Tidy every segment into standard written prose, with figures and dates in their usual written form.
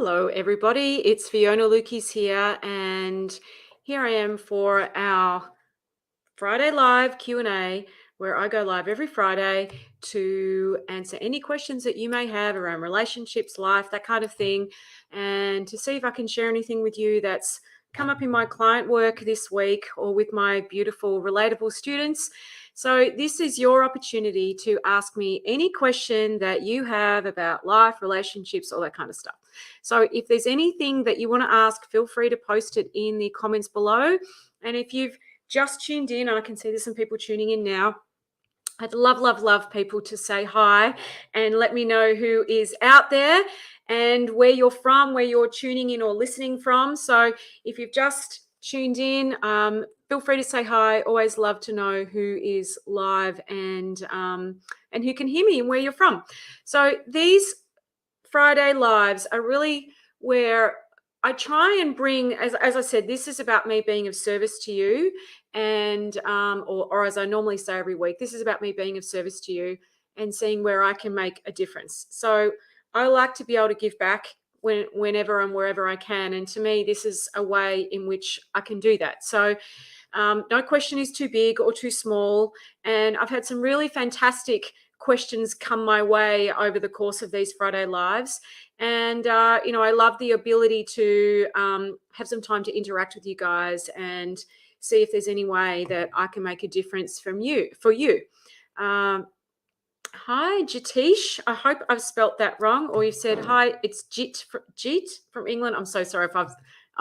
Hello, everybody. It's Fiona Lukes here, and here I am for our Friday Live Q&A, where I go live every Friday to answer any questions that you may have around relationships, life, that kind of thing, and to see if I can share anything with you that's come up in my client work this week or with my beautiful, relatable students. So this is your opportunity to ask me any question that you have about life, relationships, all that kind of stuff. So if there's anything that you want to ask, feel free to post it in the comments below. And if you've just tuned in, and I can see there's some people tuning in now, I'd love people to say hi and let me know who is out there and where you're from, where you're tuning in or listening from. So if you've just tuned in, feel free to say hi. Always love to know who is live and who can hear me and where you're from. So these Friday lives are really where I try and bring, as I said, this is about me being of service to you, and or as I normally say every week, this is about me being of service to you and seeing where I can make a difference. So I like to be able to give back whenever and wherever I can, and to me, this is a way in which I can do that. So no question is too big or too small, and I've had some really fantastic questions come my way over the course of these Friday lives. And, I love the ability to have some time to interact with you guys and see if there's any way that I can make a difference for you. Hi, Jatish. I hope I've spelt that wrong, or you've said hi. It's Jit from England. I'm so sorry if I've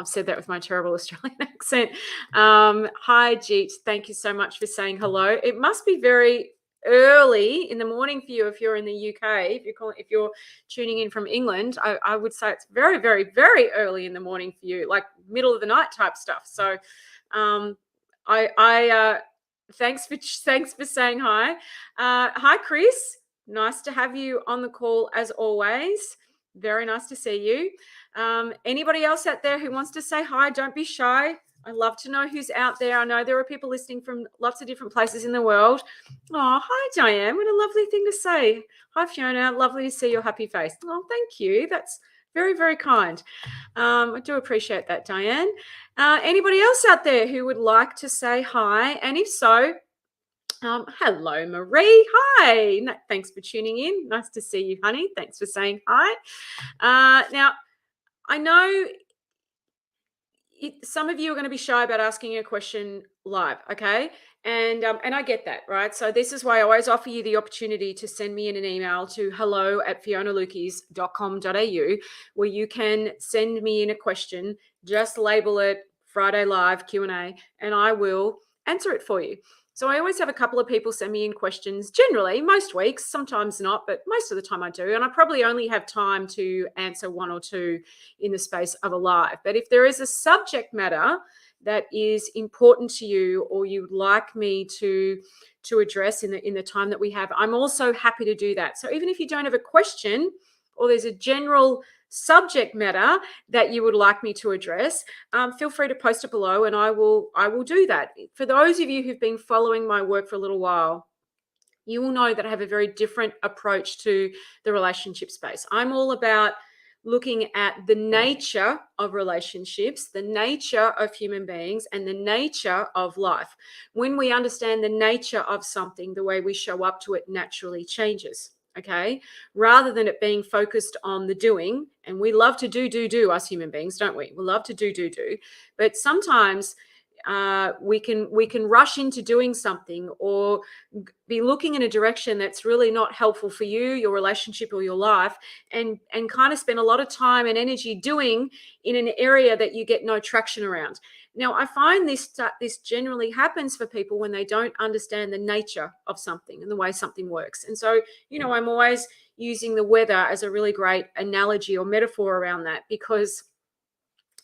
said that with my terrible Australian accent. Hi, Jit. Thank you so much for saying hello. It must be very early in the morning for you if you're in the UK. If you're tuning in from England, I would say it's very, very, very early in the morning for you, like middle of the night type stuff. So, thanks for saying hi. Hi, Chris. Nice to have you on the call as always. Very nice to see you. Anybody else out there who wants to say hi, don't be shy. I love to know who's out there. I know there are people listening from lots of different places in the world. Oh, hi, Diane. What a lovely thing to say. Hi, Fiona. Lovely to see your happy face. Oh, thank you. That's very, very kind. I do appreciate that, Diane. Anybody else out there who would like to say hi? And if so, hello, Marie. Hi. Thanks for tuning in. Nice to see you, honey. Thanks for saying hi. Now, I know some of you are going to be shy about asking a question live, okay? And I get that, right? So this is why I always offer you the opportunity to send me in an email to hello@fionalukes.com.au, where you can send me in a question, just label it Friday Live Q&A, and I will answer it for you. So I always have a couple of people send me in questions, generally, most weeks, sometimes not, but most of the time I do. And I probably only have time to answer one or two in the space of a live. But if there is a subject matter that is important to you or you'd like me to address in the time that we have, I'm also happy to do that. So even if you don't have a question or there's a general subject matter that you would like me to address, feel free to post it below and I will do that. For those of you who've been following my work for a little while, you will know that I have a very different approach to the relationship space. I'm all about looking at the nature of relationships, the nature of human beings, and the nature of life. When we understand the nature of something, the way we show up to it naturally changes. Okay, rather than it being focused on the doing, and we love to do us human beings, don't we? We love to do, but sometimes we can rush into doing something or be looking in a direction that's really not helpful for you, your relationship, or your life, and kind of spend a lot of time and energy doing in an area that you get no traction around. Now, I find this generally happens for people when they don't understand the nature of something and the way something works. And so, I'm always using the weather as a really great analogy or metaphor around that, because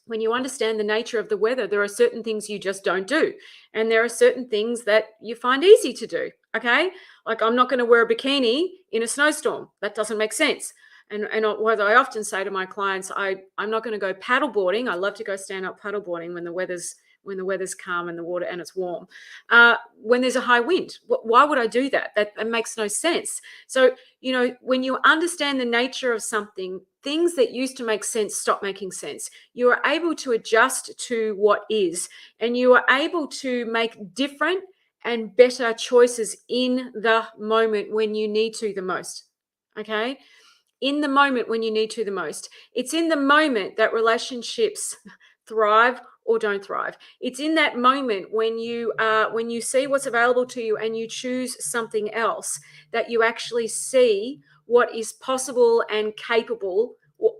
when you understand the nature of the weather, there are certain things you just don't do. And there are certain things that you find easy to do. Okay. Like, I'm not going to wear a bikini in a snowstorm. That doesn't make sense. And what I often say to my clients, I'm not going to go paddleboarding. I love to go stand up paddleboarding when the weather's when the weather's calm and the water and it's warm. When there's a high wind, why would I do that? That makes no sense. So, when you understand the nature of something, things that used to make sense stop making sense. You are able to adjust to what is, and you are able to make different and better choices in the moment when you need to the most. Okay? In the moment when you need to the most. It's in the moment that relationships thrive or don't thrive. It's in that moment when you see what's available to you and you choose something else, that you actually see what is possible and capable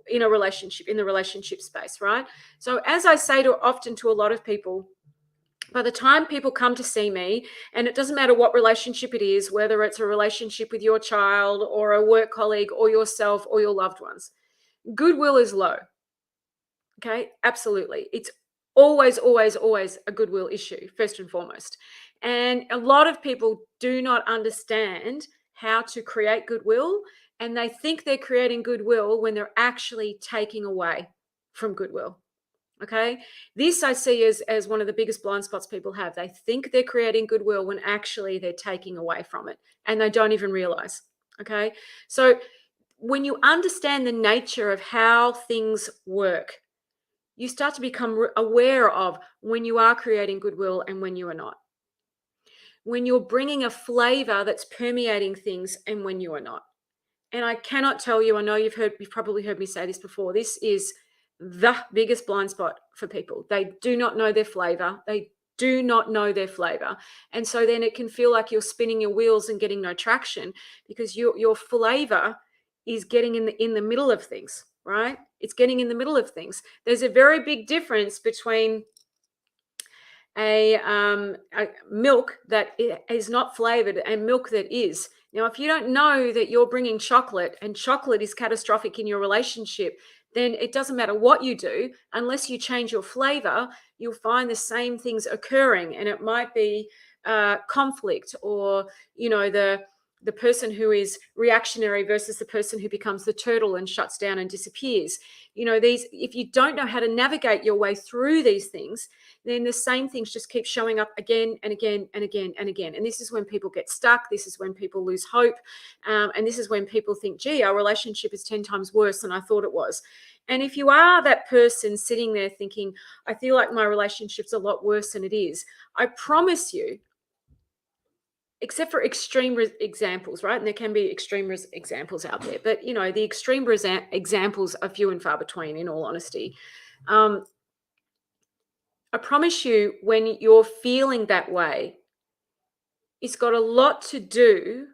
in a relationship, in the relationship space, right? So as I say often to a lot of people, by the time people come to see me, and it doesn't matter what relationship it is, whether it's a relationship with your child or a work colleague or yourself or your loved ones, goodwill is low. Okay, absolutely. It's always, always, always a goodwill issue, first and foremost. And a lot of people do not understand how to create goodwill, and they think they're creating goodwill when they're actually taking away from goodwill. Okay, this I see as one of the biggest blind spots people have. They think they're creating goodwill when actually they're taking away from it, and they don't even realize. Okay, so when you understand the nature of how things work, you start to become aware of when you are creating goodwill and when you are not. When you're bringing a flavor that's permeating things and when you are not. And I cannot tell you, I know you've probably heard me say this before. This is the biggest blind spot for people. They do not know their flavor. They do not know their flavor. And so then it can feel like you're spinning your wheels and getting no traction, because your flavor is getting in the middle of things, right? It's getting in the middle of things. There's a very big difference between a milk that is not flavored and milk that is. Now, if you don't know that you're bringing chocolate and chocolate is catastrophic in your relationship, then it doesn't matter what you do. Unless you change your flavor, you'll find the same things occurring. And it might be conflict, or, the person who is reactionary versus the person who becomes the turtle and shuts down and disappears. If you don't know how to navigate your way through these things, then the same things just keep showing up again and again and again and again. And this is when people get stuck. This is when people lose hope. And this is when people think, gee, our relationship is 10 times worse than I thought it was. And if you are that person sitting there thinking, I feel like my relationship's a lot worse than it is, I promise you, except for extreme examples, right? And there can be extreme examples out there, but the extreme examples are few and far between, in all honesty. I promise you, when you're feeling that way, it's got a lot to do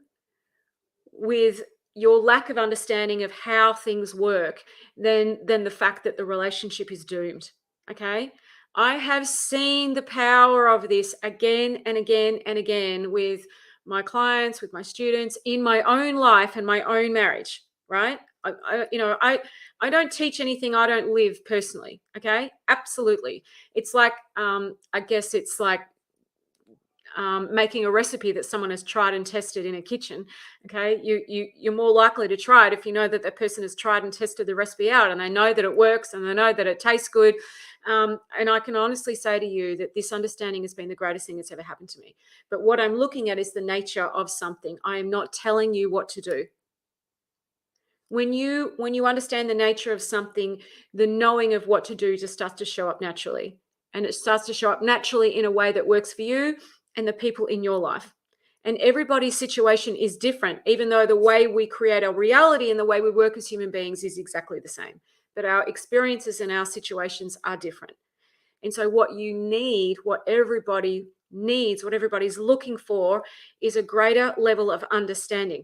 with your lack of understanding of how things work than the fact that the relationship is doomed. Okay. I have seen the power of this again and again and again with my clients, with my students, in my own life and my own marriage, right? I don't teach anything I don't live personally. Okay. Absolutely. It's like, I guess it's like making a recipe that someone has tried and tested in a kitchen. Okay, you're more likely to try it if you know that that person has tried and tested the recipe out, and they know that it works and they know that it tastes good. And I can honestly say to you that this understanding has been the greatest thing that's ever happened to me. But what I'm looking at is the nature of something. I am not telling you what to do. When you understand the nature of something, the knowing of what to do just starts to show up naturally. And it starts to show up naturally in a way that works for you and the people in your life. And everybody's situation is different, even though the way we create our reality and the way we work as human beings is exactly the same. But our experiences and our situations are different. And so what you need, what everybody needs, what everybody's looking for, is a greater level of understanding.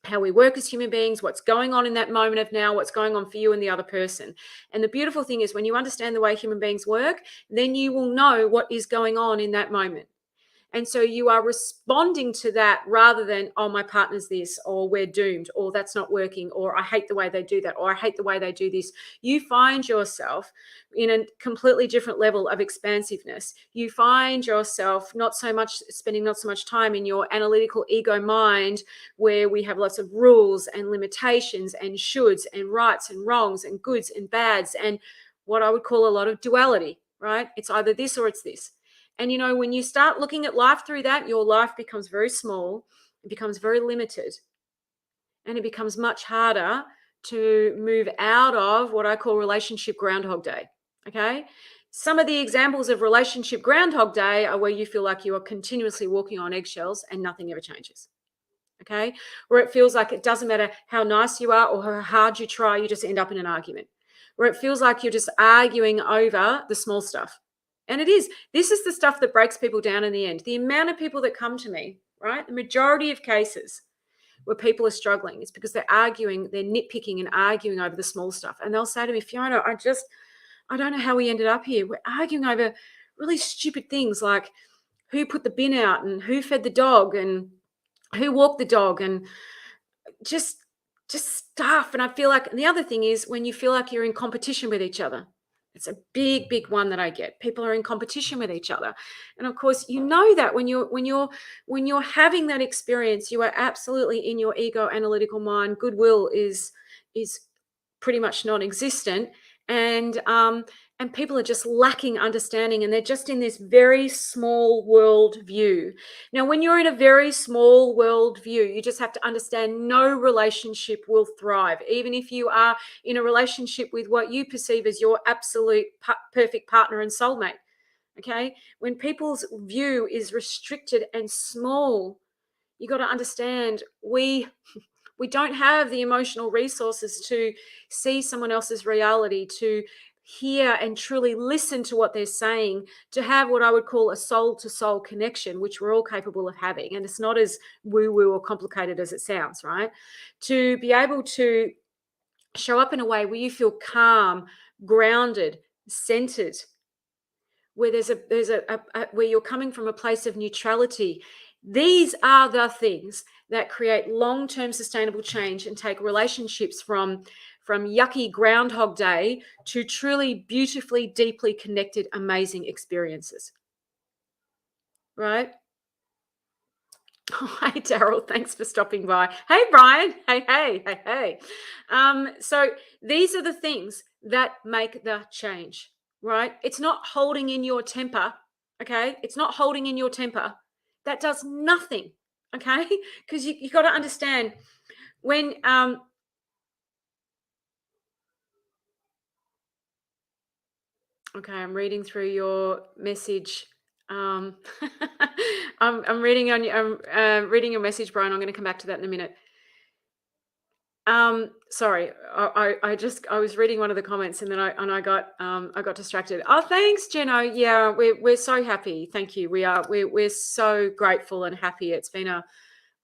How we work as human beings, what's going on in that moment of now, what's going on for you and the other person. And the beautiful thing is, when you understand the way human beings work, then you will know what is going on in that moment. And so you are responding to that rather than, oh, my partner's this, or we're doomed, or that's not working, or I hate the way they do that, or I hate the way they do this. You find yourself in a completely different level of expansiveness. You find yourself not so much time in your analytical ego mind, where we have lots of rules and limitations and shoulds and rights and wrongs and goods and bads and what I would call a lot of duality. right? It's either this or it's this. And, when you start looking at life through that, your life becomes very small, it becomes very limited, and it becomes much harder to move out of what I call relationship Groundhog Day. Okay. Some of the examples of relationship Groundhog Day are where you feel like you are continuously walking on eggshells and nothing ever changes. Okay. Where it feels like it doesn't matter how nice you are or how hard you try, you just end up in an argument. Where it feels like you're just arguing over the small stuff. And this is the stuff that breaks people down in the end. The amount of people that come to me, right? The majority of cases where people are struggling, it's because they're arguing, they're nitpicking and arguing over the small stuff. And they'll say to me, Fiona, I don't know how we ended up here. We're arguing over really stupid things like who put the bin out and who fed the dog and who walked the dog and just stuff. And I feel like, and the other thing is when you feel like you're in competition with each other. It's a big one that I get. People are in competition with each other. And of course, that when you're having that experience, you are absolutely in your ego analytical mind. Goodwill is pretty much non-existent. And people are just lacking understanding, and they're just in this very small world view. Now, when you're in a very small world view, you just have to understand no relationship will thrive, even if you are in a relationship with what you perceive as your absolute perfect partner and soulmate. Okay. When people's view is restricted and small, you got to understand we don't have the emotional resources to see someone else's reality, to hear and truly listen to what they're saying, to have what I would call a soul to soul connection, which we're all capable of having. And it's not as woo woo or complicated as it sounds, right? To be able to show up in a way where you feel calm, grounded, centered, where there's a where you're coming from a place of neutrality. These are the things that create long-term sustainable change and take relationships from yucky Groundhog Day to truly beautifully, deeply connected, amazing experiences. Right? Oh, hey, Daryl, thanks for stopping by. Hey, Brian. Hey. So these are the things that make the change, right? It's not holding in your temper, okay? It's not holding in your temper. That does nothing, okay? Because you got to understand when okay, I'm reading through your message. I'm reading on. I'm reading your message, Brian. I'm going to come back to that in a minute. Sorry, I was reading one of the comments and then I got distracted. Oh, thanks, Jenno. Yeah, we're so happy. Thank you. We're so grateful and happy. It's been a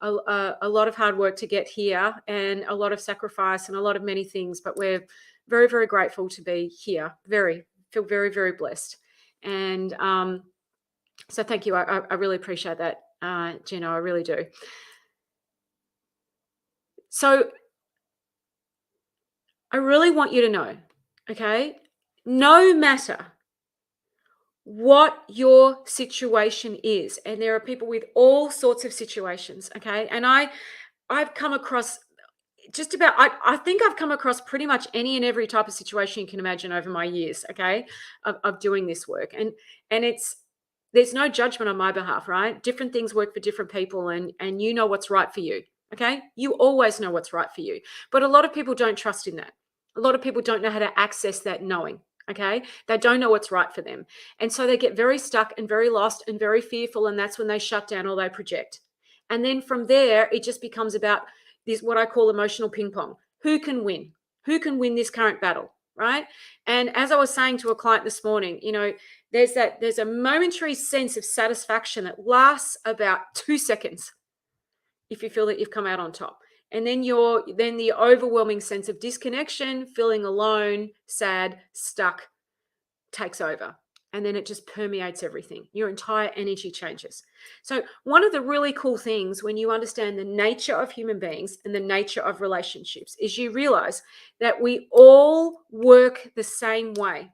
lot of hard work to get here and a lot of sacrifice and a lot of many things, but we're very, very grateful to be here. Feel very, very blessed. And so thank you. I really appreciate that, Jenno. I really do. So I really want you to know, okay, no matter what your situation is, and there are people with all sorts of situations, okay, and I've come across just about I think I've come across pretty much any and every type of situation you can imagine over my years, okay, of doing this work, and there's no judgment on my behalf, right? Different things work for different people, and you know what's right for you, okay? You always know what's right for you, but a lot of people don't trust in that. A lot of people don't know how to access that knowing, okay? They don't know what's right for them, and so they get very stuck and very lost and very fearful, and that's when they shut down or they project, and then from there it just becomes about this what I call emotional ping pong. Who can win? Who can win this current battle, right? And as I was saying to a client this morning, there's a momentary sense of satisfaction that lasts about 2 seconds if you feel that you've come out on top. And then the overwhelming sense of disconnection, feeling alone, sad, stuck takes over. And then it just permeates everything. Your entire energy changes. So one of the really cool things when you understand the nature of human beings and the nature of relationships is you realize that we all work the same way.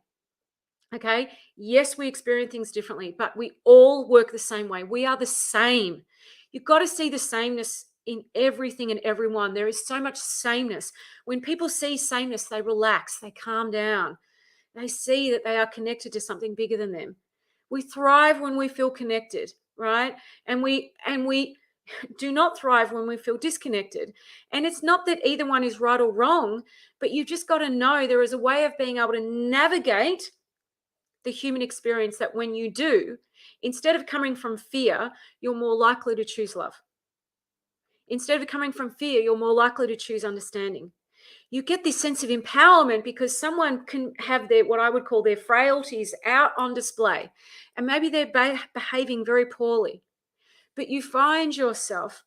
Okay. Yes, we experience things differently, but we all work the same way. We are the same. You've got to see the sameness in everything and everyone. There is so much sameness. When people see sameness, they relax, they calm down. They see that they are connected to something bigger than them. We thrive when we feel connected, right? And we do not thrive when we feel disconnected. And it's not that either one is right or wrong, but you've just got to know there is a way of being able to navigate the human experience that when you do, instead of coming from fear, you're more likely to choose love. Instead of coming from fear, you're more likely to choose understanding. You get this sense of empowerment because someone can have their, what I would call their frailties out on display. And maybe they're behaving very poorly, but you find yourself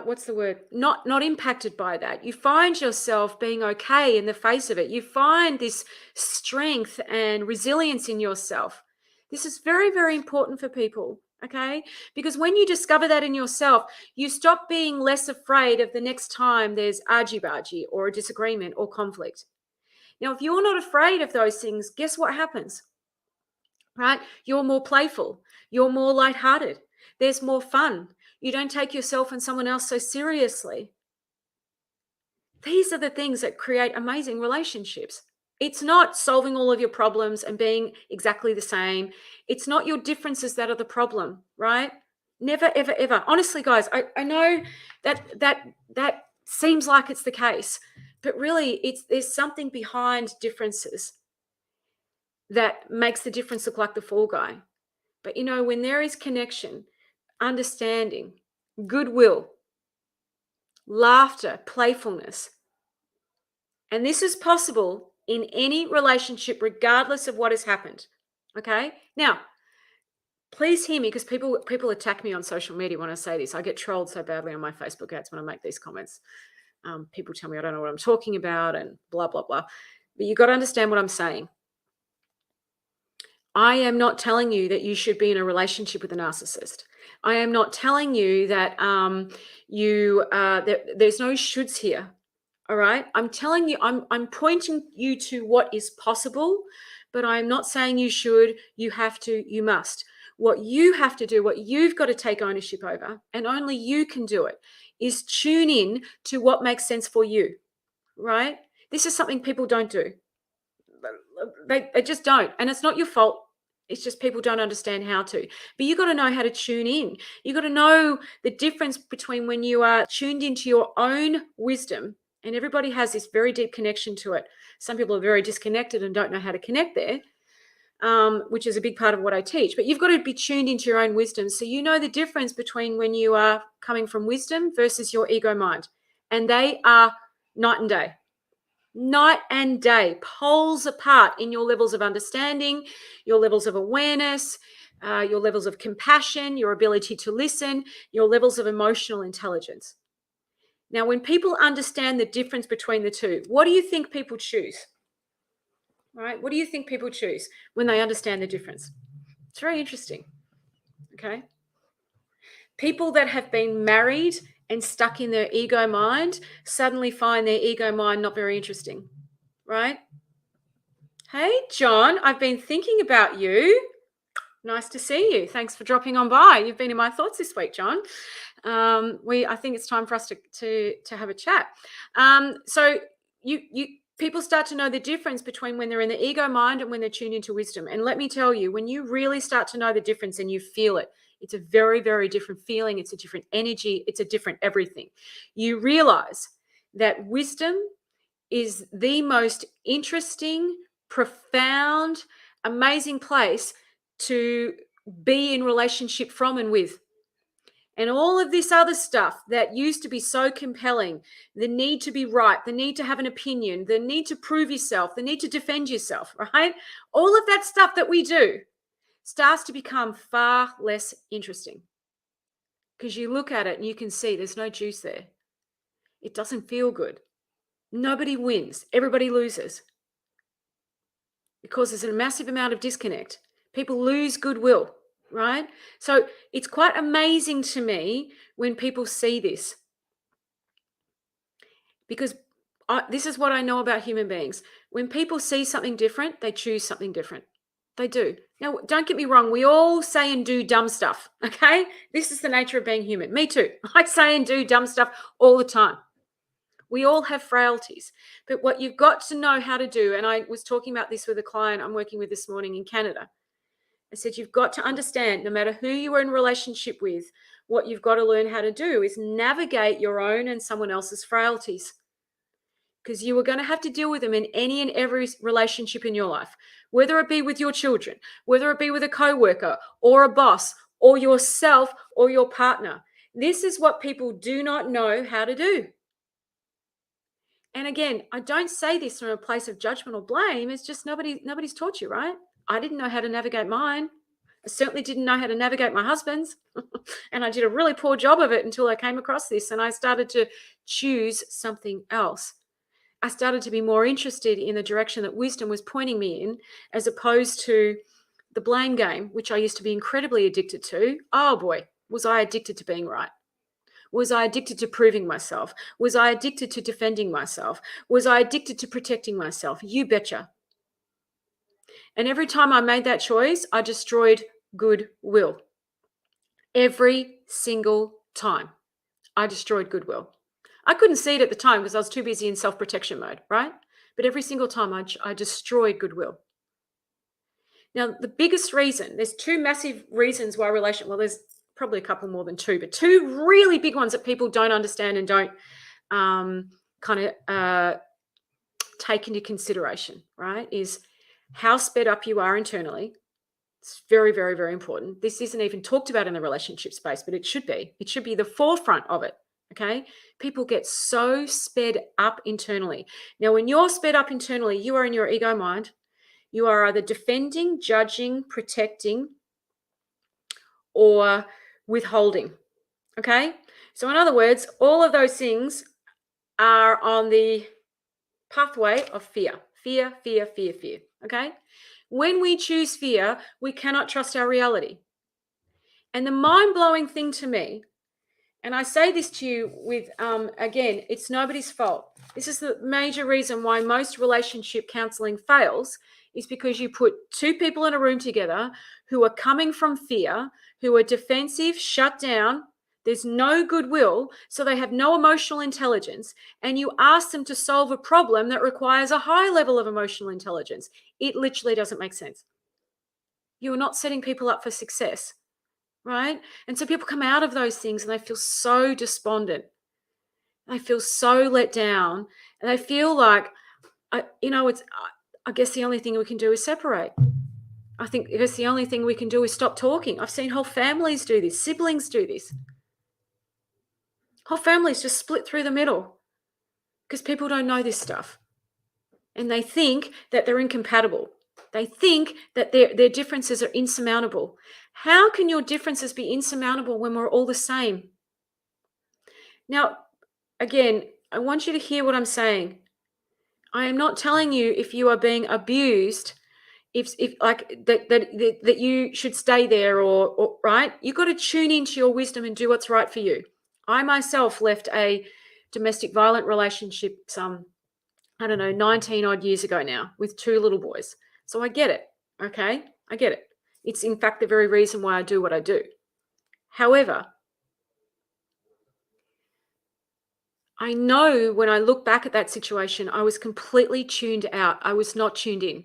what's the word? Not impacted by that. You find yourself being okay in the face of it. You find this strength and resilience in yourself. This is very, very important for people, okay? Because when you discover that in yourself, you stop being less afraid of the next time there's argy-bargy or a disagreement or conflict. Now, if you're not afraid of those things, guess what happens? Right? You're more playful. You're more lighthearted. There's more fun. You don't take yourself and someone else so seriously. These are the things that create amazing relationships. It's not solving all of your problems and being exactly the same. It's not your differences that are the problem, right? Never, ever, ever. Honestly, guys, I know that seems like it's the case, but really there's something behind differences that makes the difference look like the fall guy. But when there is connection, understanding, goodwill, laughter, playfulness, and this is possible in any relationship, regardless of what has happened. Okay? Now, please hear me, because people attack me on social media when I say this. I get trolled so badly on my Facebook ads when I make these comments. People tell me I don't know what I'm talking about and blah, blah, blah. But you've got to understand what I'm saying. I am not telling you that you should be in a relationship with a narcissist. I am not telling you that there's no shoulds here. All right. I'm telling you, I'm pointing you to what is possible, but I'm not saying you should, you have to, you must. What you have to do, what you've got to take ownership over, and only you can do it, is tune in to what makes sense for you. Right? This is something people don't do. They just don't. And it's not your fault. It's just people don't understand how to. But you got to know how to tune in. You got to know the difference between when you are tuned into your own wisdom, and everybody has this very deep connection to it. Some people are very disconnected and don't know how to connect there, which is a big part of what I teach. But you've got to be tuned into your own wisdom. So you know the difference between when you are coming from wisdom versus your ego mind. And they are night and day. Night and day, poles apart in your levels of understanding, your levels of awareness, your levels of compassion, your ability to listen, your levels of emotional intelligence. Now, when people understand the difference between the two, what do you think people choose? Right? What do you think people choose when they understand the difference? It's very interesting. Okay. People that have been married and stuck in their ego mind suddenly find their ego mind not very interesting. Right? Hey, John, I've been thinking about you. Nice to see you. Thanks for dropping on by. You've been in my thoughts this week, John. I think it's time for us to have a chat. So people start to know the difference between when they're in the ego mind and when they're tuned into wisdom. And let me tell you, when you really start to know the difference and you feel it, it's a very, very different feeling. It's a different energy. It's a different everything. You realize that wisdom is the most interesting, profound, amazing place to be in relationship from and with. And all of this other stuff that used to be so compelling, the need to be right, the need to have an opinion, the need to prove yourself, the need to defend yourself, right? All of that stuff that we do starts to become far less interesting, because you look at it and you can see there's no juice there. It doesn't feel good. Nobody wins. Everybody loses. It causes a massive amount of disconnect. People lose goodwill, right? So it's quite amazing to me when people see this, because this is what I know about human beings. When people see something different, they choose something different. They do. Now, don't get me wrong. We all say and do dumb stuff, okay? This is the nature of being human. Me too. I say and do dumb stuff all the time. We all have frailties. But what you've got to know how to do, and I was talking about this with a client I'm working with this morning in Canada. I said, you've got to understand, no matter who you are in relationship with, what you've got to learn how to do is navigate your own and someone else's frailties, because you are going to have to deal with them in any and every relationship in your life, whether it be with your children, whether it be with a coworker or a boss or yourself or your partner. This is what people do not know how to do. And again, I don't say this from a place of judgment or blame. It's just nobody's taught you, right? I didn't know how to navigate mine. I certainly didn't know how to navigate my husband's. And I did a really poor job of it until I came across this and I started to choose something else. I started to be more interested in the direction that wisdom was pointing me in, as opposed to the blame game, which I used to be incredibly addicted to. Oh boy, was I addicted to being right? Was I addicted to proving myself? Was I addicted to defending myself? Was I addicted to protecting myself? You betcha. And every time I made that choice, I destroyed goodwill. Every single time I destroyed goodwill. I couldn't see it at the time because I was too busy in self-protection mode, right? But every single time I destroyed goodwill. Now, the biggest reason, there's two massive reasons why well, there's probably a couple more than two, but two really big ones that people don't understand and don't take into consideration, right? Is how sped up you are internally. It's very, very, very important. This isn't even talked about in the relationship space, but it should be. It should be the forefront of it. Okay. People get so sped up internally. Now, when you're sped up internally, you are in your ego mind. You are either defending, judging, protecting, or withholding. Okay. So, in other words, all of those things are on the pathway of fear. Fear, fear, fear, fear. Okay. When we choose fear, we cannot trust our reality. And the mind-blowing thing to me, and I say this to you with, again, it's nobody's fault. This is the major reason why most relationship counseling fails, is because you put two people in a room together who are coming from fear, who are defensive, shut down. There's no goodwill, so they have no emotional intelligence, and you ask them to solve a problem that requires a high level of emotional intelligence. It literally doesn't make sense. You are not setting people up for success, right? And so people come out of those things and they feel so despondent. They feel so let down, and they feel like, I guess the only thing we can do is separate. I guess the only thing we can do is stop talking. I've seen whole families do this, siblings do this. Whole families just split through the middle because people don't know this stuff. And they think that they're incompatible. They think that their differences are insurmountable. How can your differences be insurmountable when we're all the same? Now, again, I want you to hear what I'm saying. I am not telling you if you are being abused, if like that you should stay there or right. You got to tune into your wisdom and do what's right for you. I myself left a domestic violent relationship 19 odd years ago now, with two little boys. So I get it. Okay. I get it. It's in fact the very reason why I do what I do. However, I know when I look back at that situation, I was completely tuned out. I was not tuned in,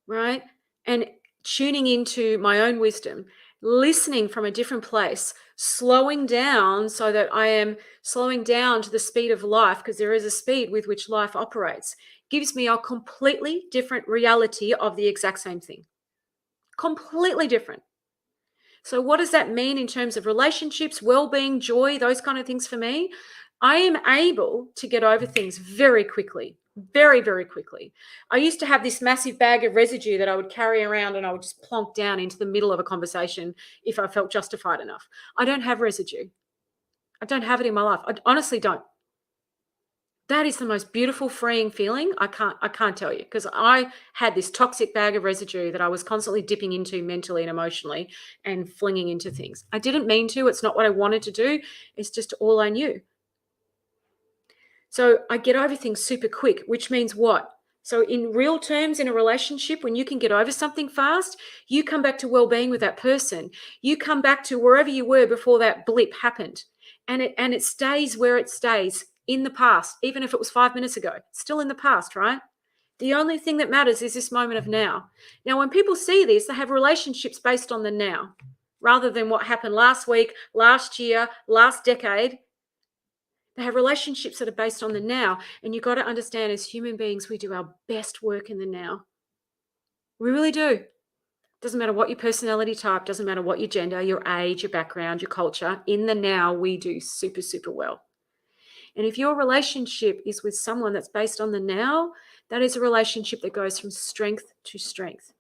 right? And tuning into my own wisdom, listening from a different place, slowing down so that I am slowing down to the speed of life, because there is a speed with which life operates, gives me a completely different reality of the exact same thing. Completely different. So what does that mean in terms of relationships, well-being, joy, those kind of things for me? I am able to get over things very quickly, very, very quickly. I used to have this massive bag of residue that I would carry around, and I would just plonk down into the middle of a conversation if I felt justified enough. I don't have residue. I don't have it in my life. I honestly don't. That is the most beautiful, freeing feeling. I can't tell you, because I had this toxic bag of residue that I was constantly dipping into mentally and emotionally and flinging into things. I didn't mean to. It's not what I wanted to do. It's just all I knew. So I get over things super quick, which means what? So in real terms, in a relationship, when you can get over something fast, you come back to well-being with that person. You come back to wherever you were before that blip happened. And it stays where it stays in the past, even if it was 5 minutes ago, still in the past, right? The only thing that matters is this moment of now. Now, when people see this, they have relationships based on the now rather than what happened last week, last year, last decade. They have relationships that are based on the now. And you've got to understand, as human beings, we do our best work in the now. We really do. Doesn't matter what your personality type, doesn't matter what your gender, your age, your background, your culture. In the now, we do super, super well. And if your relationship is with someone that's based on the now, that is a relationship that goes from strength to strength.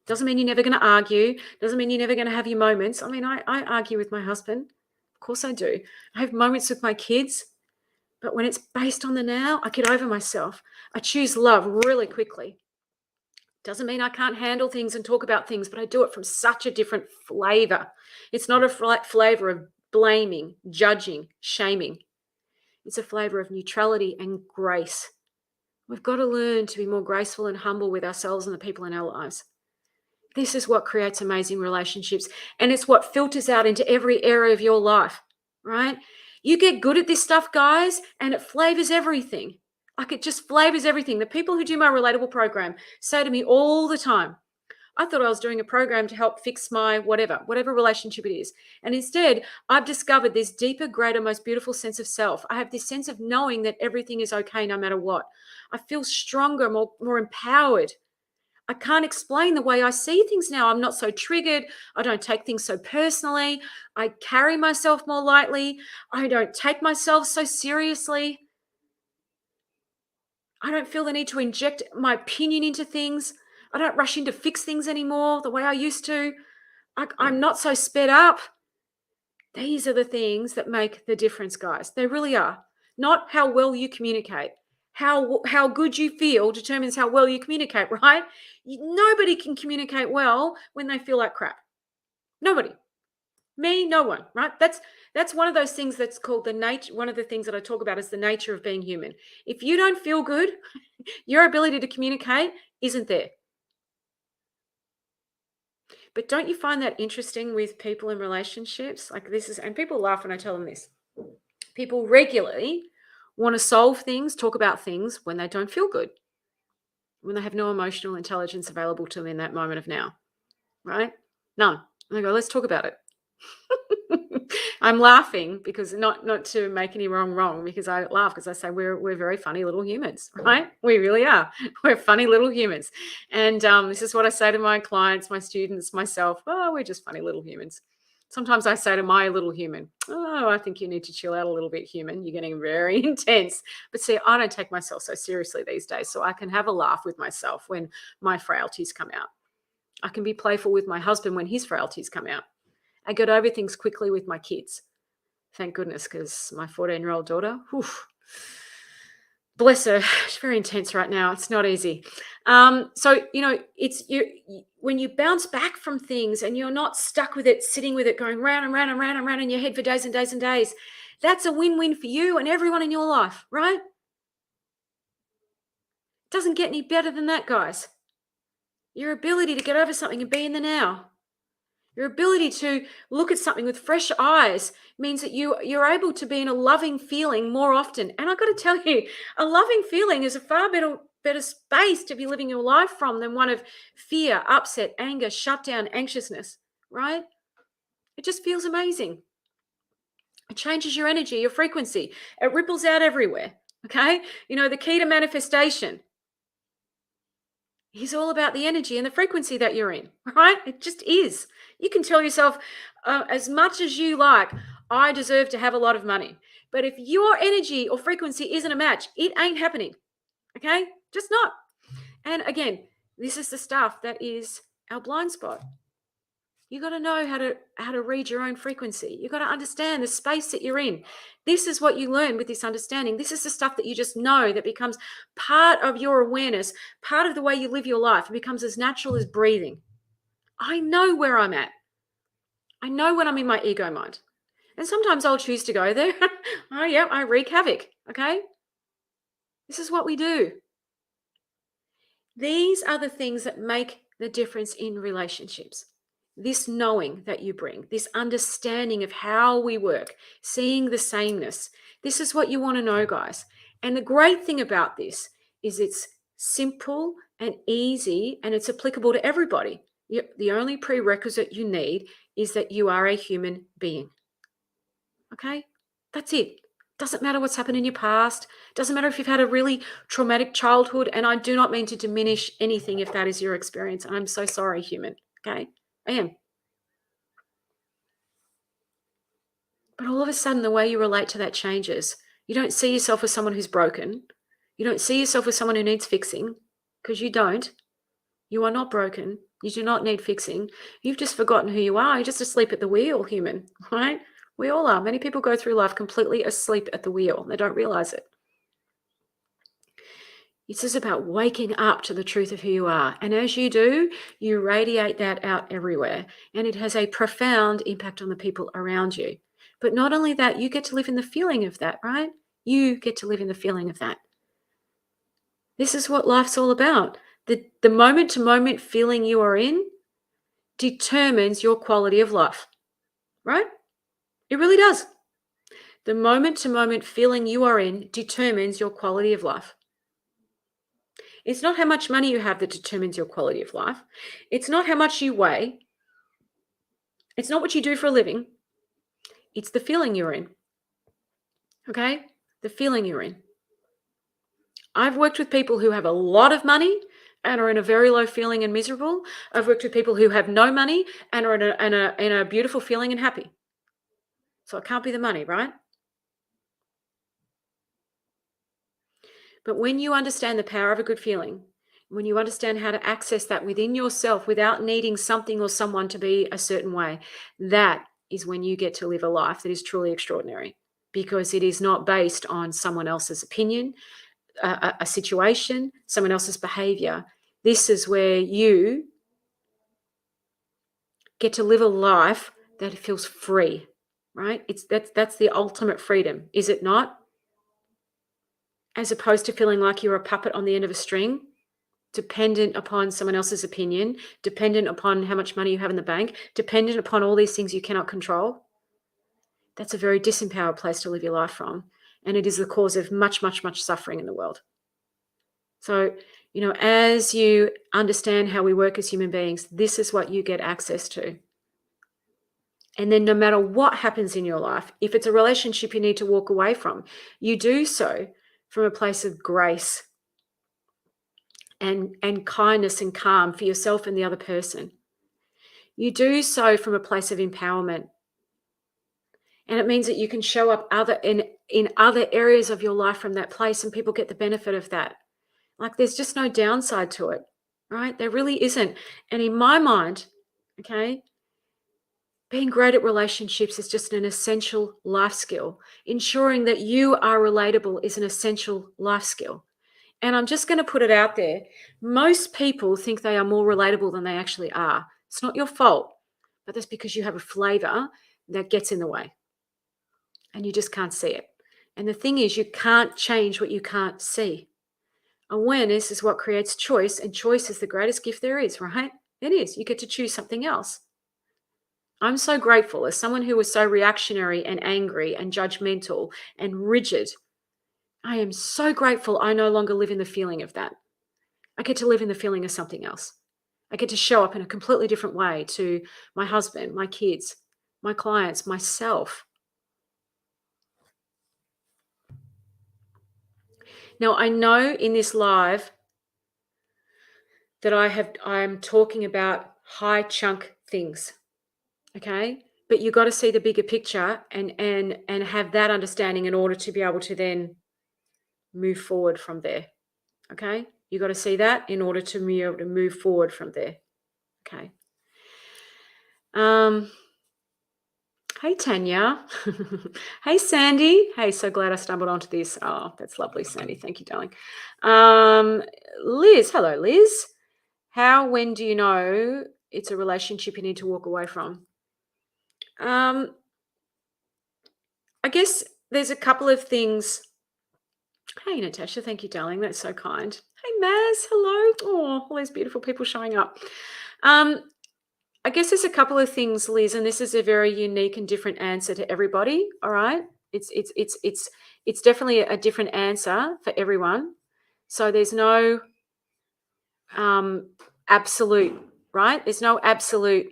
Doesn't mean you're never going to argue. Doesn't mean you're never going to have your moments. I mean, I argue with my husband. Of course I do. I have moments with my kids. But when it's based on the now, I get over myself. I choose love really quickly. Doesn't mean I can't handle things and talk about things, but I do it from such a different flavor. It's not a flavor of blaming, judging, shaming. It's a flavor of neutrality and grace. We've got to learn to be more graceful and humble with ourselves and the people in our lives. This is what creates amazing relationships, and it's what filters out into every area of your life, right? You get good at this stuff, guys, and it flavors everything. Like, it just flavors everything. The people who do my Relatable program say to me all the time, I thought I was doing a program to help fix my whatever relationship it is. And instead, I've discovered this deeper, greater, most beautiful sense of self. I have this sense of knowing that everything is okay no matter what. I feel stronger, more empowered. I can't explain the way I see things now. I'm not so triggered. I don't take things so personally. I carry myself more lightly. I don't take myself so seriously. I don't feel the need to inject my opinion into things. I don't rush in to fix things anymore the way I used to. I'm not so sped up. These are the things that make the difference, guys. They really are. Not how well you communicate. How good you feel determines how well you communicate, right? Nobody can communicate well when they feel like crap. Nobody. Me, no one, right? That's one of those things that's called the nature. One of the things that I talk about is the nature of being human. If you don't feel good, your ability to communicate isn't there. But don't you find that interesting with people in relationships? Like, this is, and people laugh when I tell them this. People regularly want to solve things, talk about things when they don't feel good, when they have no emotional intelligence available to them in that moment of now, right? None. And they go, let's talk about it. I'm laughing because not to make any wrong, because I laugh because I say we're very funny little humans, right? We really are. We're funny little humans. And this is what I say to my clients, my students, myself. Oh, we're just funny little humans. Sometimes I say to my little human, oh, I think you need to chill out a little bit, human. You're getting very intense. But see, I don't take myself so seriously these days, so I can have a laugh with myself when my frailties come out. I can be playful with my husband when his frailties come out. I get over things quickly with my kids. Thank goodness, because my 14-year-old daughter, whew, bless her, she's very intense right now. It's not easy. So, it's when you bounce back from things and you're not stuck with it, sitting with it, going round and round and round and round in your head for days and days and days, that's a win-win for you and everyone in your life, right? Doesn't get any better than that, guys. Your ability to get over something and be in the now. Your ability to look at something with fresh eyes means that you're able to be in a loving feeling more often. And I've got to tell you, a loving feeling is a far better space to be living your life from than one of fear, upset, anger, shutdown, anxiousness, right? It just feels amazing. It changes your energy, your frequency. It ripples out everywhere, okay? The key to manifestation is all about the energy and the frequency that you're in, right? It just is. You can tell yourself as much as you like, I deserve to have a lot of money. But if your energy or frequency isn't a match, it ain't happening, okay? Just not. And again, this is the stuff that is our blind spot. You got to know how to read your own frequency. You got to understand the space that you're in. This is what you learn with this understanding. This is the stuff that you just know that becomes part of your awareness, part of the way you live your life. It becomes as natural as breathing. I know where I'm at. I know when I'm in my ego mind. And sometimes I'll choose to go there. Oh, yeah, I wreak havoc. Okay. This is what we do. These are the things that make the difference in relationships. this knowing that you bring, this understanding of how we work, seeing the sameness. This is what you want to know, guys. And the great thing about this is it's simple and easy, and it's applicable to everybody. The only prerequisite you need is that you are a human being. Okay? That's it. Doesn't matter what's happened in your past. Doesn't matter if you've had a really traumatic childhood. And I do not mean to diminish anything if that is your experience. I'm so sorry, human. Okay? I am. But all of a sudden, the way you relate to that changes. You don't see yourself as someone who's broken. You don't see yourself as someone who needs fixing, because you don't. You are not broken. You do not need fixing. You've just forgotten who you are. You're just asleep at the wheel, human, right? We all are. Many people go through life completely asleep at the wheel. They don't realize it. It's just about waking up to the truth of who you are. And as you do, you radiate that out everywhere. And it has a profound impact on the people around you. But not only that, you get to live in the feeling of that, right? You get to live in the feeling of that. This is what life's all about. The moment-to-moment feeling you are in determines your quality of life, right? It really does. The moment-to-moment feeling you are in determines your quality of life. It's not how much money you have that determines your quality of life. It's not how much you weigh. It's not what you do for a living. It's the feeling you're in. Okay? The feeling you're in. I've worked with people who have a lot of money and are in a very low feeling and miserable. I've worked with people who have no money and are in a beautiful feeling and happy. So it can't be the money, right? But when you understand the power of a good feeling, when you understand how to access that within yourself without needing something or someone to be a certain way, that is when you get to live a life that is truly extraordinary, because it is not based on someone else's opinion, a situation, someone else's behavior. This is where you get to live a life that feels free, right? That's the ultimate freedom, is it not? As opposed to feeling like you're a puppet on the end of a string, dependent upon someone else's opinion, dependent upon how much money you have in the bank, dependent upon all these things you cannot control. That's a very disempowered place to live your life from. And it is the cause of much, much, much suffering in the world. So, as you understand how we work as human beings, this is what you get access to. And then no matter what happens in your life, if it's a relationship you need to walk away from, you do so from a place of grace and kindness and calm for yourself and the other person. You do so from a place of empowerment. And it means that you can show up in other areas of your life from that place, and people get the benefit of that. Like, there's just no downside to it, right? There really isn't. And in my mind, okay, being great at relationships is just an essential life skill. Ensuring that you are relatable is an essential life skill. And I'm just going to put it out there. Most people think they are more relatable than they actually are. It's not your fault, but that's because you have a flavor that gets in the way and you just can't see it. And the thing is, you can't change what you can't see. Awareness is what creates choice, and choice is the greatest gift there is, right? It is. You get to choose something else. I'm so grateful, as someone who was so reactionary and angry and judgmental and rigid. I am so grateful I no longer live in the feeling of that. I get to live in the feeling of something else. I get to show up in a completely different way to my husband, my kids, my clients, myself. Now, I know in this live that I'm talking about high chunk things. Okay? But you got to see the bigger picture and have that understanding in order to be able to then move forward from there. Okay? You got to see that in order to be able to move forward from there. Okay. Hey, Tanya. Hey, Sandy. Hey, so glad I stumbled onto this. Oh, that's lovely, Sandy. Thank you, darling. Liz. Hello, Liz. When do you know it's a relationship you need to walk away from? I guess there's a couple of things. Hey, Natasha. Thank you, darling. That's so kind. Hey, Maz. Hello. Oh, all these beautiful people showing up. I guess there's a couple of things, Liz, and this is a very unique and different answer to everybody. All right, it's definitely a different answer for everyone. So there's no absolute, right? There's no absolute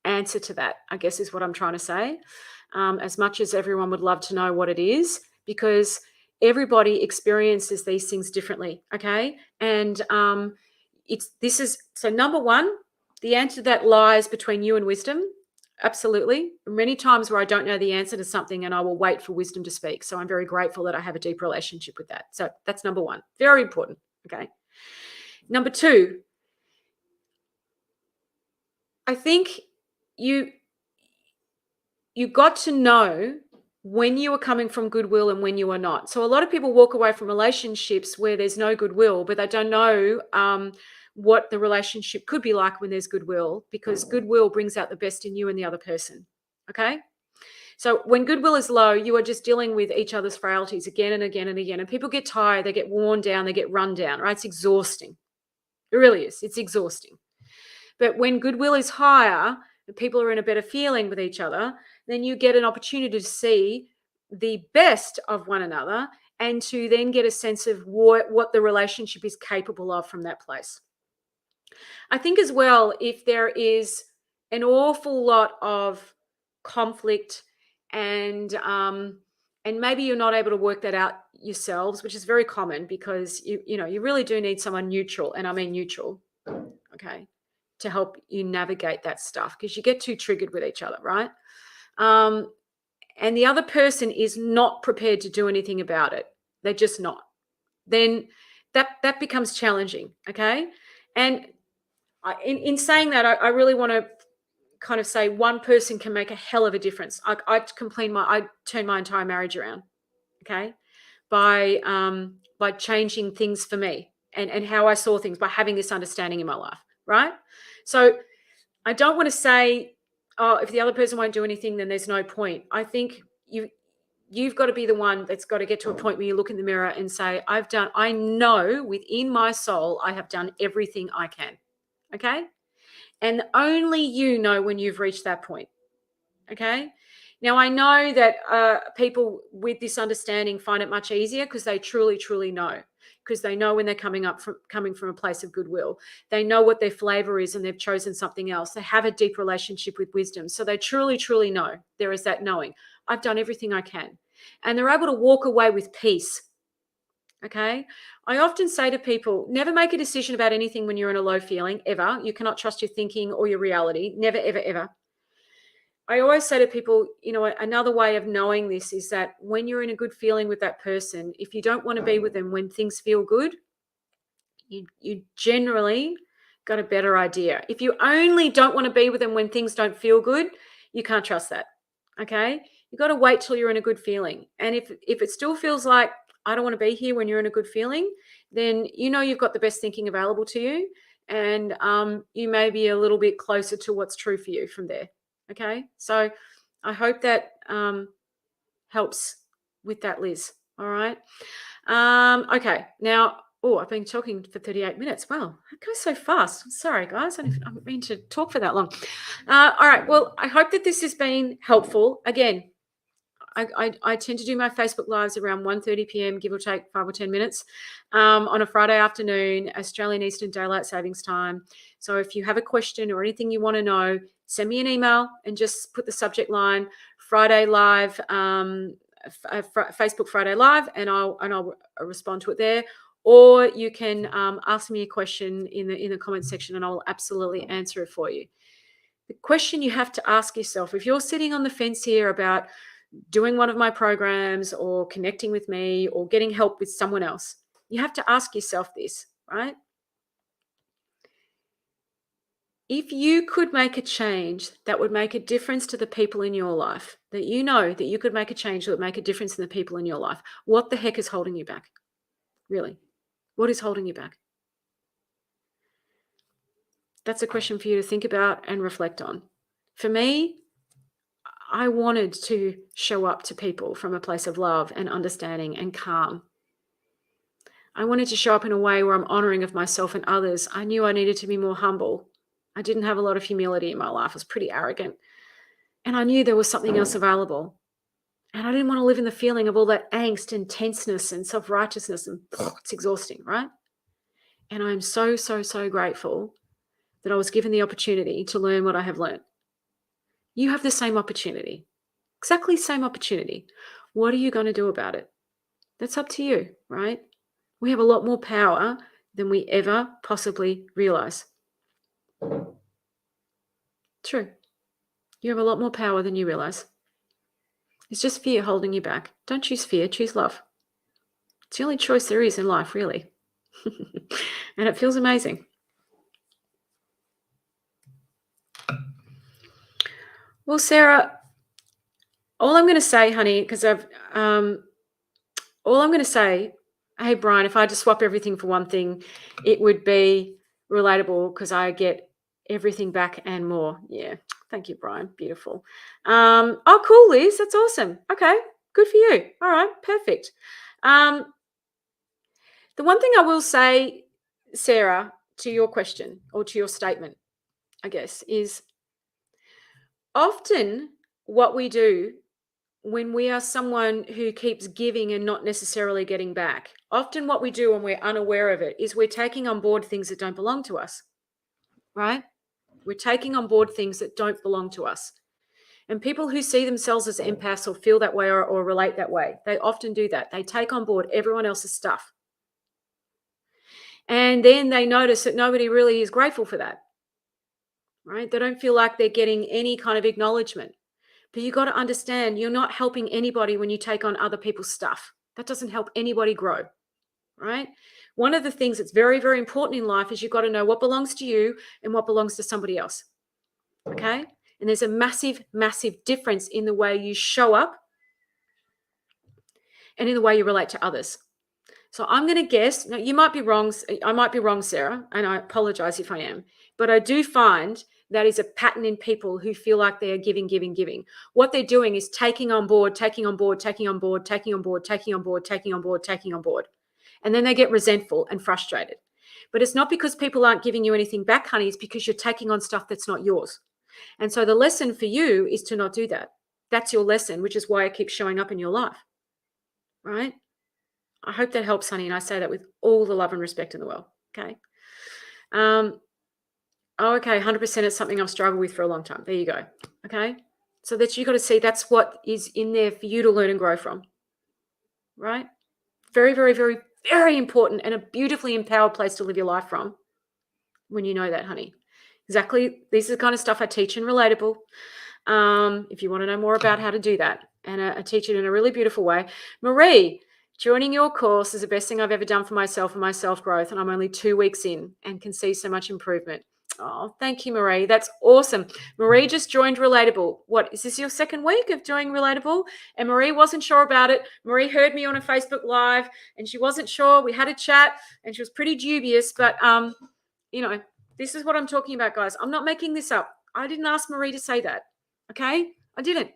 answer to that, I guess is what I'm trying to say. As much as everyone would love to know what it is, because everybody experiences these things differently. Okay, and this is so number one. The answer to that lies between you and wisdom. Absolutely. Many times where I don't know the answer to something and I will wait for wisdom to speak. So I'm very grateful that I have a deep relationship with that. So that's number one. Very important. Okay. Number two, I think you got to know when you are coming from goodwill and when you are not. So a lot of people walk away from relationships where there's no goodwill, but they don't know what the relationship could be like when there's goodwill, because goodwill brings out the best in you and the other person. Okay. So when goodwill is low, you are just dealing with each other's frailties again and again and again. And people get tired, they get worn down, they get run down, right? It's exhausting. It really is. It's exhausting. But when goodwill is higher, and people are in a better feeling with each other, then you get an opportunity to see the best of one another and to then get a sense of what the relationship is capable of from that place. I think as well, if there is an awful lot of conflict and maybe you're not able to work that out yourselves, which is very common because you really do need someone neutral, and I mean neutral, okay, to help you navigate that stuff, because you get too triggered with each other, right? And the other person is not prepared to do anything about it. They're just not. Then that becomes challenging, okay? And in saying that, I really want to kind of say one person can make a hell of a difference. I turned my entire marriage around, okay, by changing things for me and how I saw things, by having this understanding in my life, right? So I don't want to say, oh, if the other person won't do anything, then there's no point. I think you've got to be the one that's got to get to a point where you look in the mirror and say, I know within my soul, I have done everything I can. Okay. And only you know when you've reached that point. Okay. Now, I know that people with this understanding find it much easier because they truly, truly know, because they know when they're coming from a place of goodwill. They know what their flavor is and they've chosen something else. They have a deep relationship with wisdom. So they truly, truly know. There is that knowing. I've done everything I can. And they're able to walk away with peace. Okay. I often say to people, never make a decision about anything when you're in a low feeling, ever. You cannot trust your thinking or your reality. Never, ever, ever. I always say to people, another way of knowing this is that when you're in a good feeling with that person, if you don't want to be with them when things feel good, you generally got a better idea. If you only don't want to be with them when things don't feel good, you can't trust that. Okay. You got to wait till you're in a good feeling. And if it still feels like I don't want to be here when you're in a good feeling, then you've got the best thinking available to you. And you may be a little bit closer to what's true for you from there. Okay. So I hope that helps with that, Liz. All right. Okay. Now, I've been talking for 38 minutes. Wow, it goes so fast. Sorry, guys. I didn't mean to talk for that long. All right. Well, I hope that this has been helpful. Again, I tend to do my Facebook Lives around 1:30 p.m., give or take 5 or 10 minutes, on a Friday afternoon, Australian Eastern Daylight Savings Time. So if you have a question or anything you want to know, send me an email and just put the subject line Friday Live, Facebook Friday Live, and I'll respond to it there. Or you can ask me a question in the comment section, and I'll absolutely answer it for you. The question you have to ask yourself, if you're sitting on the fence here about doing one of my programs or connecting with me or getting help with someone else, you have to ask yourself this, right? If you could make a change that would make a difference to the people in your life, that you could make a change that would make a difference in the people in your life, what the heck is holding you back? Really? What is holding you back? That's a question for you to think about and reflect on. For me, I wanted to show up to people from a place of love and understanding and calm. I wanted to show up in a way where I'm honoring of myself and others. I knew I needed to be more humble. I didn't have a lot of humility in my life. I was pretty arrogant. And I knew there was something else available. And I didn't want to live in the feeling of all that angst and tenseness and self-righteousness. And it's exhausting, right? And I'm so, so, so grateful that I was given the opportunity to learn what I have learned. You have the same opportunity, exactly same opportunity. What are you going to do about it? That's up to you, right? We have a lot more power than we ever possibly realize. True. You have a lot more power than you realize. It's just fear holding you back. Don't choose fear, choose love. It's the only choice there is in life, really. And it feels amazing. Well, Sarah, all I'm going to say, honey, because all I'm going to say, hey, Brian, if I had to swap everything for one thing, it would be relatable because I get everything back and more. Yeah. Thank you, Brian. Beautiful. Oh, cool, Liz. That's awesome. Okay. Good for you. All right. Perfect. The one thing I will say, Sarah, to your question or to your statement, I guess, is often what we do when we are someone who keeps giving and not necessarily getting back, often what we do when we're unaware of it is we're taking on board things that don't belong to us, right? We're taking on board things that don't belong to us. And people who see themselves as empaths or feel that way or relate that way, they often do that. They take on board everyone else's stuff. And then they notice that nobody really is grateful for that, right? They don't feel like they're getting any kind of acknowledgement. But you got to understand, you're not helping anybody when you take on other people's stuff. That doesn't help anybody grow, right? One of the things that's very, very important in life is you've got to know what belongs to you and what belongs to somebody else, okay? And there's a massive, massive difference in the way you show up and in the way you relate to others. So I'm going to guess, now you might be wrong, I might be wrong, Sarah, and I apologize if I am, but I do find that is a pattern in people who feel like they are giving, giving, giving. What they're doing is taking on board, taking on board, taking on board, taking on board, taking on board, taking on board, taking on board. And then they get resentful and frustrated. But it's not because people aren't giving you anything back, honey. It's because you're taking on stuff that's not yours. And so the lesson for you is to not do that. That's your lesson, which is why it keeps showing up in your life, right? I hope that helps, honey. And I say that with all the love and respect in the world, okay? Oh, okay, 100% is something I've struggled with for a long time. There you go. Okay. So that you got to see that's what is in there for you to learn and grow from. Right? Very, very, very, very important and a beautifully empowered place to live your life from when you know that, honey. Exactly. This is the kind of stuff I teach in Relatable. If you want to know more about how to do that, and I teach it in a really beautiful way. Marie, joining your course is the best thing I've ever done for myself and my self-growth, and I'm only 2 weeks in and can see so much improvement. Oh, thank you, Marie. That's awesome. Marie just joined Relatable. What, is this your second week of joining Relatable? And Marie wasn't sure about it. Marie heard me on a Facebook Live and she wasn't sure. We had a chat and she was pretty dubious, but you know, this is what I'm talking about, guys. I'm not making this up. I didn't ask Marie to say that. Okay? I didn't.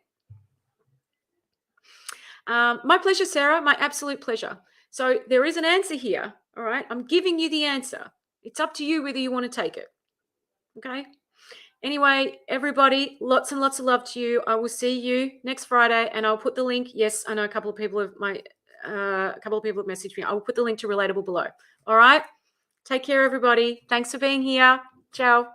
My pleasure, Sarah. My absolute pleasure. So there is an answer here. All right? I'm giving you the answer. It's up to you whether you want to take it. Okay? Anyway, everybody, lots and lots of love to you. I will see you next Friday, and I'll put the link. Yes, I know a couple of people have messaged me. I will put the link to Relatable below. All right? Take care, everybody. Thanks for being here. Ciao.